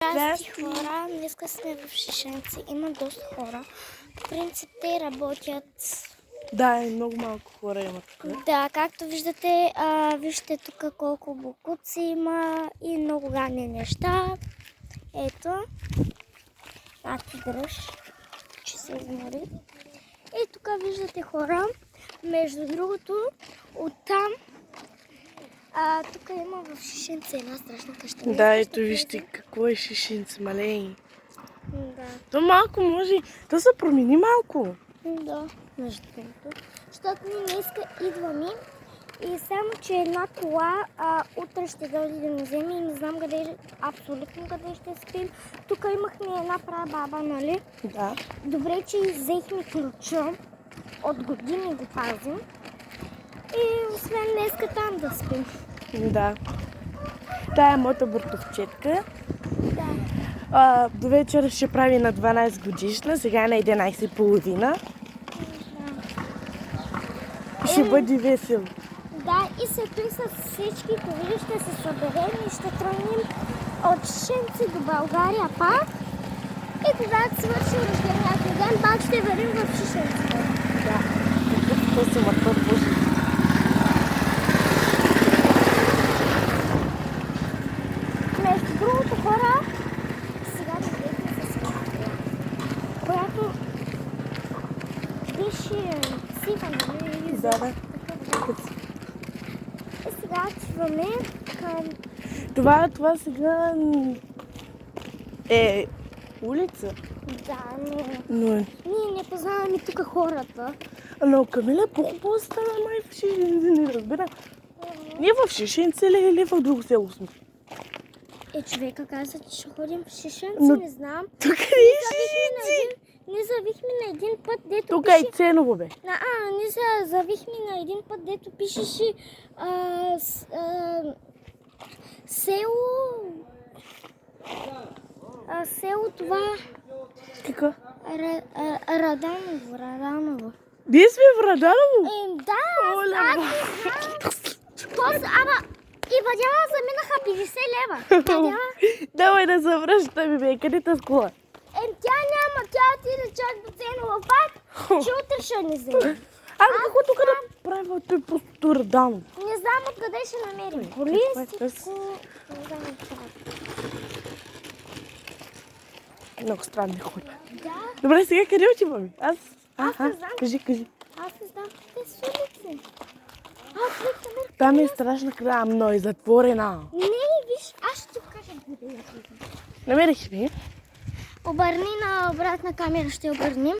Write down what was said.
Здрасти, хора. Днеска сме в Шишенци. Има доста хора. В принцип те работят. Да, и много малко хора има тук. Да, както виждате, вижте тук колко бокуци има и много гадни неща. Ето. Ти дръж, че се измори. И тук виждате хора. Между другото, оттам тук има в Шишенци една страшна къща. Да, ето вижте какво е Шишенци, малей. Да. То малко може, то се промени малко. Да, между другото. Защото ние днеска идваме и само, че една кола утре ще дойде да ни вземе и не знам къде, абсолютно къде ще спим. Тук имахме една прабаба, нали? Да. Добре, че взехме ключа. От години го пазим. И освен днеска там да спим. Да. Тая е моята братовчетка. Да. До вечера ще прави на 12 годишна, сега е на 11,5. Ще бъде весело. Да, и след това с всички коли ще се съберем и ще тръгнем от Шишенци до България пак. И когато свърши рождения ден, пак ще вървим в Шишенци. Да. Какво се мъртва Боже. Между другото, хора, сега да гледаме с картия, която беше сива, нали? Да. И сега отиваме към... Това сега е улица. Да, Но ние не познаваме тук хората. Но Камиле, по-хубаво стана май в Шишенци, не разбира. Ние в Шишенци или в друго село сме? Човека каза, че ще ходим в Шишенци, Но не знам. тук не е Шишенци. Ние завихме на един път, дето Тук пише... е Ценово, бе. Ние завихме на един път, дето пишеше село... село това... Какво? Раданово. Ние сме в Раданово. Да, Оля, и бадяла заминаха 50 лева. Бадяла... Давай да се връщаме, бе. Къде те с кола? Тя няма, тя отиде чак до Ценово пак, че утре ще ни вземе. Какво тук да правя? Той просто Раданово. Не знам откъде ще намерим. Коли, всичко... Не знам какво. Много странни хора. Да, Добре, сега къде отиваме? Аз не знам. Кажи. аз не знам къде са улици. Викаме. Там е страшна края, но е затворена. Не, виж, аз ще ти покажа къде е. Намерих ми. Обърни на обратна камера, ще обърнем.